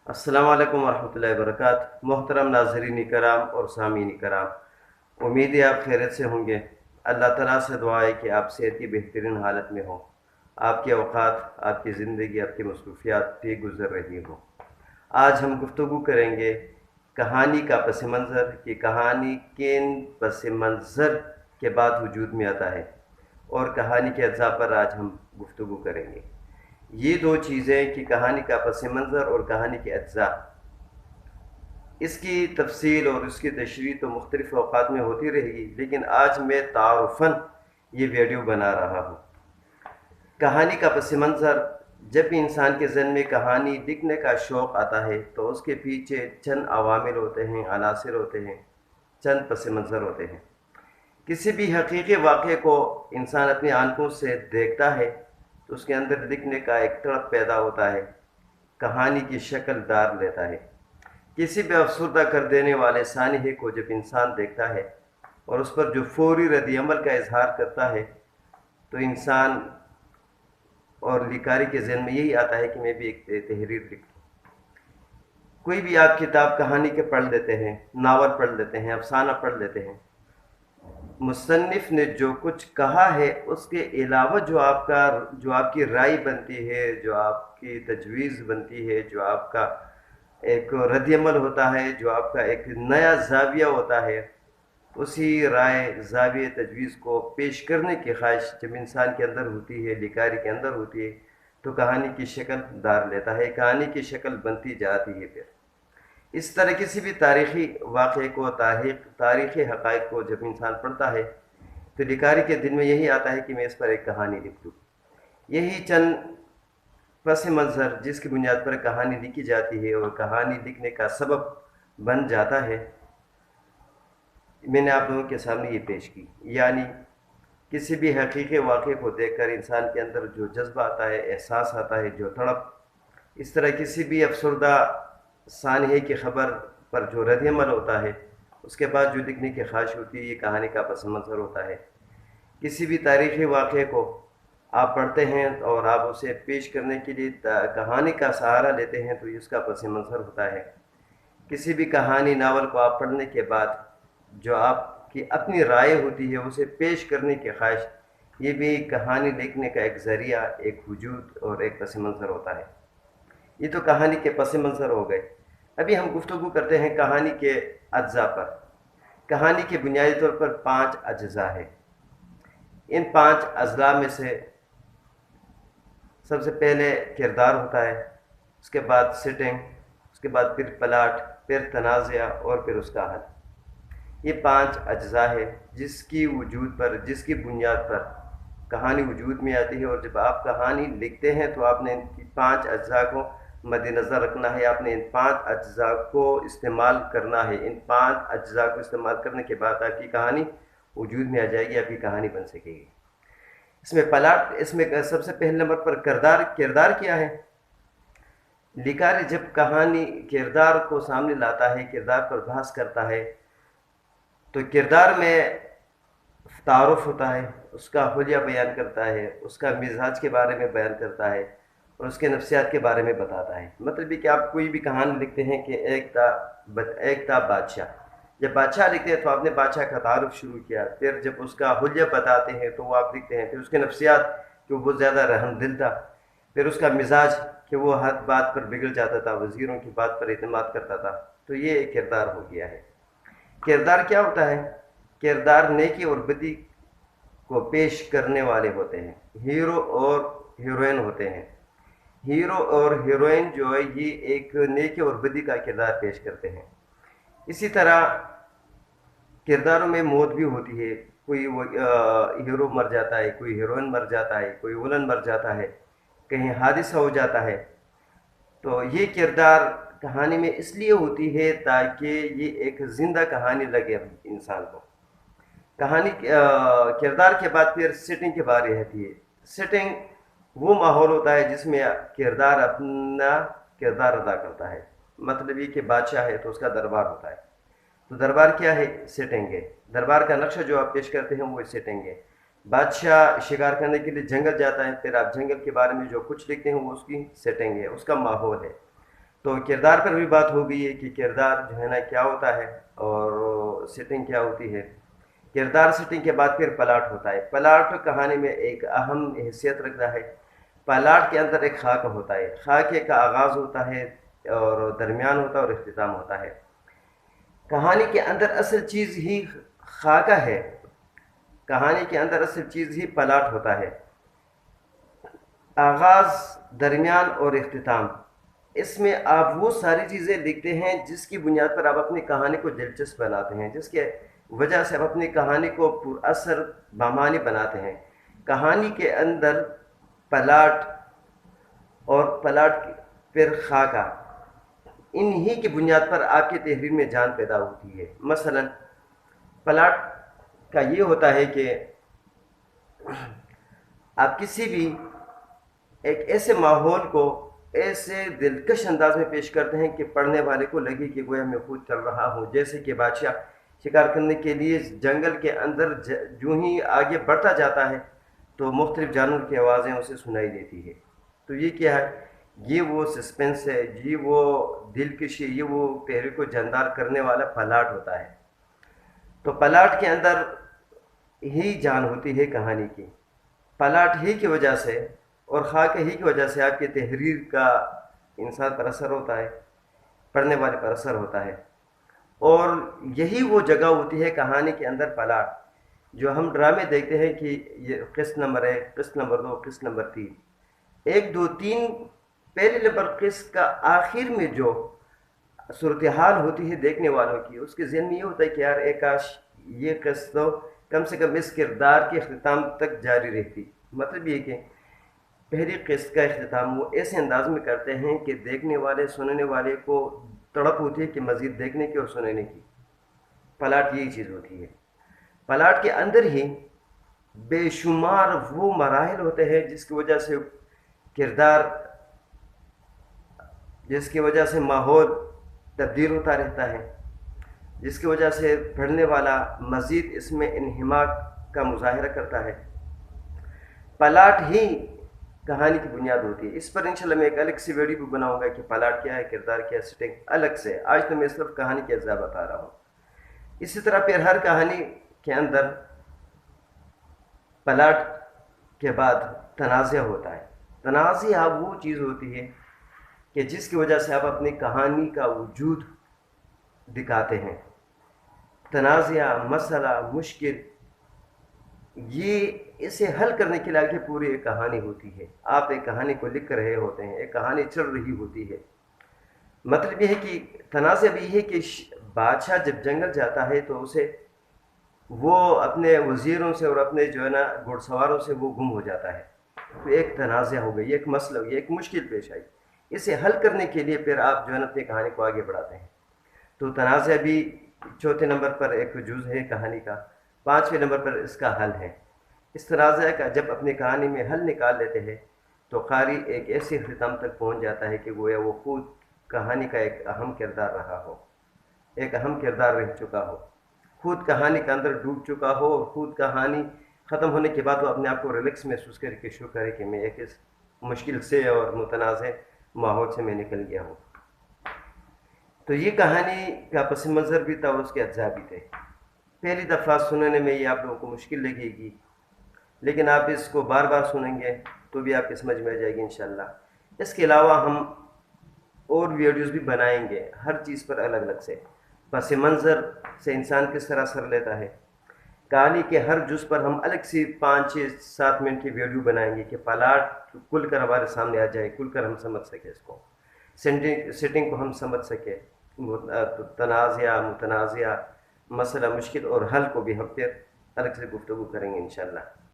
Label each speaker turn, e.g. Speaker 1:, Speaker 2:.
Speaker 1: अस्सलाम वालेकुम वरहमतुल्लाहि वबरकातुहू। मोहतरम नाज़रीन करام और सामीन करام, उम्मीद है आप खैरियत से होंगे। अल्लाह ताला से दुआ है कि आप सेहत की बेहतरीन हालत में हो, आपके औक़ात, आपकी ज़िंदगी, आपकी मसरूफ़ियात ठीक गुज़र रही हो। आज हम गुफ्तगू करेंगे कहानी का पस मंज़र कि कहानी किन पस मंज़र के बाद वजूद में आता है, और कहानी के अज्जा पर आज हम गुफ्तगू करेंगे। ये दो चीज़ें कि कहानी का पस मंज़र और कहानी के अज्जा, इसकी तफसील और इसकी तशरीह तो मुख्तलिफ़ औक़ात में होती रहेगी, लेकिन आज मैं तारुफ़न ये वीडियो बना रहा हूँ। कहानी का पस मंज़र, जब भी इंसान के ज़हन में कहानी लिखने का शौक़ आता है तो उसके पीछे चंद अवामिल होते हैं, अनासिर होते हैं, चंद पस मंज़र होते हैं। किसी भी हकीकी वाक़े को इंसान अपनी आंखों से देखता है तो उसके अंदर लिखने का एक तड़प पैदा होता है, कहानी की शक्ल दार लेता है। किसी भी अफसरदा कर देने वाले सानहे को जब इंसान देखता है और उस पर जो फौरी रद्द अमल का इजहार करता है तो इंसान और लिखारी के ज़हन में यही आता है कि मैं भी एक तहरीर लिखूँ। कोई भी आप किताब कहानी के पढ़ लेते हैं, नावल पढ़ लेते हैं, अफसाना पढ़ लेते हैं, मुसन्निफ़ ने जो कुछ कहा है उसके अलावा जो आपकी राय बनती है, जो आपकी तजवीज़ बनती है, जो आपका एक रद्द-ए-अमल होता है, जो आपका एक नया ज़ाविया होता है, उसी राय, ज़ाविये, तजवीज़ को पेश करने की ख्वाहिश जब इंसान के अंदर होती है, लिखारी के अंदर होती है, तो कहानी की शक्ल धार लेता है, कहानी की शक्ल बनती जाती है। फिर इस तरह किसी भी तारीख़ी वाक़े को, तारीख़ी हक़ाइक़ को जब इंसान पढ़ता है तो लिखारी के दिल में यही आता है कि मैं इस पर एक कहानी लिख दूँ। यही चंद पस मंज़र जिसकी बुनियाद पर कहानी लिखी जाती है और कहानी लिखने का सबब बन जाता है, मैंने आप लोगों के सामने ये पेश की। यानी किसी भी हकीकी वाक़े को देखकर इंसान के अंदर जो जज्बा आता है, एहसास आता है, जो तड़प, इस तरह किसी भी अफसरदा सानहे की ख़बर पर जो रद्द-ए-अमल होता है, उसके बाद जो लिखने की ख्वाहिश होती है, ये कहानी का पस मंज़र होता है। किसी भी तारीख़ी वाक़े को आप पढ़ते हैं और आप उसे पेश करने के लिए कहानी का सहारा लेते हैं तो इसका पस मंज़र होता है। किसी भी कहानी, नावल को आप पढ़ने के बाद जो आपकी अपनी राय होती है उसे पेश करने की ख्वाहिश, ये भी कहानी लिखने का एक ज़रिया, एक वजूद और एक पस मंज़र होता है। ये तो कहानी के पस मंज़र हो गए। अभी हम गुफ्तगू करते हैं कहानी के अज्जा पर। कहानी के बुनियादी तौर पर 5 अज्जा है। इन 5 अज़ला में से सबसे पहले किरदार होता है, उसके बाद सेटिंग, उसके बाद फिर प्लाट, फिर तनाज़ा और फिर उसका हल। ये 5 अज्जा है जिसकी वजूद पर, जिसकी बुनियाद पर कहानी वजूद में आती है। और जब आप कहानी लिखते हैं तो आपने इन 5 अज्जा को मद्देनज़र रखना है, आपने इन 5 अज्जा को इस्तेमाल करना है। इन 5 अज्जा को इस्तेमाल करने के बाद आपकी कहानी वजूद में आ जाएगी, आपकी कहानी बन सकेगी। इसमें प्लाट, इसमें सबसे पहले नंबर पर किरदार क्या है। लिखारी जब कहानी किरदार को सामने लाता है, किरदार पर बहस करता है, तो किरदार में तारुफ होता है, उसका हुलिया बयान करता है, उसका मिजाज के बारे में बयान करता है और उसके नफ्सियात के बारे में बताता है। मतलब ये कि आप कोई भी कहानी लिखते हैं कि एक था बादशाह। जब बादशाह लिखते हैं तो आपने बादशाह का तारुफ शुरू किया, फिर जब उसका हुलिया बताते हैं तो वो आप लिखते हैं, फिर उसके नफ्सियात कि वो बहुत ज़्यादा रहमदिल था, फिर उसका मिजाज कि वो हर बात पर बिगड़ जाता था, वज़ीरों की बात पर इत्मीनान करता था। तो ये एक किरदार हो गया है। किरदार क्या होता है? किरदार नेकी और बदी को पेश करने वाले होते हैं। हीरो और हीरोइन होते हैं। हीरो और हीरोइन जो है ये एक नेकी और बदी का किरदार पेश करते हैं। इसी तरह किरदारों में मौत भी होती है। कोई वो हीरो मर जाता है, कोई हीरोइन मर जाता है, कोई विलन मर जाता है, कहीं हादसा हो जाता है। तो ये किरदार कहानी में इसलिए होती है ताकि ये एक ज़िंदा कहानी लगे इंसान को। कहानी किरदार के बाद फिर सेटिंग की बारी रहती है। सेटिंग वो माहौल होता है जिसमें किरदार अपना किरदार अदा करता है। मतलब ये कि बादशाह है तो उसका दरबार होता है। तो दरबार क्या है? सेटिंग है। दरबार का नक्शा जो आप पेश करते हैं वो सेटिंग है। बादशाह शिकार करने के लिए जंगल जाता है, फिर आप जंगल के बारे में जो कुछ लिखते हैं वो उसकी सेटिंग है, उसका माहौल है। تو کردار پر بھی بات ہو گئی ہے کہ کردار جو ہے نا کیا ہوتا ہے اور سیٹنگ کیا ہوتی ہے. کردار سیٹنگ کے بعد پھر پلاٹ ہوتا ہے. پلاٹ کہانی میں ایک اہم حیثیت رکھتا ہے. پلاٹ کے اندر ایک خاکہ ہوتا ہے. خاکے کا آغاز ہوتا ہے اور درمیان ہوتا ہے اور اختتام ہوتا ہے. کہانی کے اندر اصل چیز ہی خاکہ ہے. کہانی کے اندر اصل چیز ہی پلاٹ ہوتا ہے. آغاز، درمیان اور اختتام، اس میں آپ وہ ساری چیزیں لکھتے ہیں جس کی بنیاد پر آپ اپنی کہانی کو دلچسپ بناتے ہیں، جس کے وجہ سے آپ اپنی کہانی کو پر اثر بامانی بناتے ہیں. کہانی کے اندر پلاٹ اور پلاٹ پھر خاکہ، انہی کی بنیاد پر آپ کی تحریر میں جان پیدا ہوتی ہے. مثلا پلاٹ کا یہ ہوتا ہے کہ آپ کسی بھی ایک ایسے ماحول کو ایسے دلکش انداز میں پیش کرتے ہیں کہ پڑھنے والے کو لگے کہ گویا میں خود چل رہا ہوں. جیسے کہ بادشاہ شکار کرنے کے لیے جنگل کے اندر جو ہی آگے بڑھتا جاتا ہے تو مختلف جانور کی آوازیں اسے سنائی دیتی ہے. تو یہ کیا ہے؟ یہ وہ سسپنس ہے، یہ وہ دلکشی، یہ وہ تحریر کو جاندار کرنے والا پلاٹ ہوتا ہے. تو پلاٹ کے اندر ہی جان ہوتی ہے کہانی کی. پلاٹ ہی کی وجہ سے اور خاکہ ہی کی وجہ سے آپ کی تحریر کا انسان پر اثر ہوتا ہے، پڑھنے والے پر اثر ہوتا ہے. اور یہی وہ جگہ ہوتی ہے کہانی کے اندر پلاٹ. جو ہم ڈرامے دیکھتے ہیں کہ یہ قسط نمبر 1، قسط نمبر 2، قسط نمبر 3، 1، 2، 3، پہلے نمبر قسط کا آخر میں جو صورتحال ہوتی ہے دیکھنے والوں کی، اس کے ذہن میں یہ ہوتا ہے کہ یار ایک کاش یہ قسط تو کم سے کم اس کردار کے اختتام تک جاری رہتی. مطلب یہ کہ پہلی قسط کا اختتام وہ ایسے انداز میں کرتے ہیں کہ دیکھنے والے، سننے والے کو تڑپ ہوتی ہے کہ مزید دیکھنے کی اور سننے کی. پلاٹ یہی چیز ہوتی ہے. پلاٹ کے اندر ہی بے شمار وہ مراحل ہوتے ہیں جس کی وجہ سے کردار، جس کی وجہ سے ماحول تبدیل ہوتا رہتا ہے، جس کی وجہ سے پڑھنے والا مزید اس میں انہماک کا مظاہرہ کرتا ہے. پلاٹ ہی کہانی کی بنیاد ہوتی ہے. اس پر انشاءاللہ میں ایک الگ سی ویڈیو بھی بناؤں گا کہ پلاٹ کیا ہے، کردار کیا ہے، سیٹنگ الگ سے. آج تو میں صرف کہانی کے اجزاء بتا رہا ہوں. اسی طرح پھر ہر کہانی کے اندر پلاٹ کے بعد تنازع ہوتا ہے. تنازع وہ چیز ہوتی ہے کہ جس کی وجہ سے آپ اپنی کہانی کا وجود دکھاتے ہیں. تنازع، مسئلہ، مشکل، یہ اسے حل کرنے کے لیے پوری ایک کہانی ہوتی ہے. آپ ایک کہانی کو لکھ رہے ہوتے ہیں، ایک کہانی چل رہی ہوتی ہے. مطلب یہ ہے کہ تنازع بھی ہے کہ بادشاہ جب جنگل جاتا ہے تو اسے وہ اپنے وزیروں سے اور اپنے جو ہے نا گھڑ سواروں سے وہ گم ہو جاتا ہے. تو ایک تنازع ہو گئی، ایک مسئلہ ہو گیا، ایک مشکل پیش آئی. اسے حل کرنے کے لیے پھر آپ جو ہے نا اپنی کہانی کو آگے بڑھاتے ہیں. تو تنازع بھی چوتھے نمبر پر ایک جز ہے کہانی کا. 5ویں نمبر پر اس کا حل ہے. اس تنازع کا جب اپنی کہانی میں حل نکال لیتے ہیں تو قاری ایک ایسے اختتام تک پہنچ جاتا ہے کہ گویا وہ خود کہانی کا ایک اہم کردار رہا ہو، ایک اہم کردار رہ چکا ہو، خود کہانی کے اندر ڈوب چکا ہو، اور خود کہانی ختم ہونے کے بعد وہ اپنے آپ کو ریلیکس محسوس کر کے شروع کرے کہ میں ایک اس مشکل سے اور متنازع ماحول سے میں نکل گیا ہوں. تو یہ کہانی کا پس منظر بھی تھا اور اس کے اجزاء بھی تھے. پہلی دفعہ سننے میں یہ آپ لوگوں کو مشکل لگے گی، لیکن آپ اس کو بار بار سنیں گے تو بھی آپ کی سمجھ میں آ جائے گی انشاءاللہ. اس کے علاوہ ہم اور ویڈیوز بھی بنائیں گے ہر چیز پر الگ الگ سے. پس منظر سے انسان کس طرح اثر لیتا ہے، کہانی کے ہر جز پر ہم الگ سی 5، 6، 7 منٹ کی ویڈیو بنائیں گے کہ پلاٹ کھل کر ہمارے سامنے آ جائے، کھل کر ہم سمجھ سکیں اس کو، سیٹنگ کو ہم سمجھ سکیں، تنازع، متنازع، مسئلہ، مشکل اور حل کو بھی ہم پھر الگ سے گفتگو کریں گے انشاءاللہ.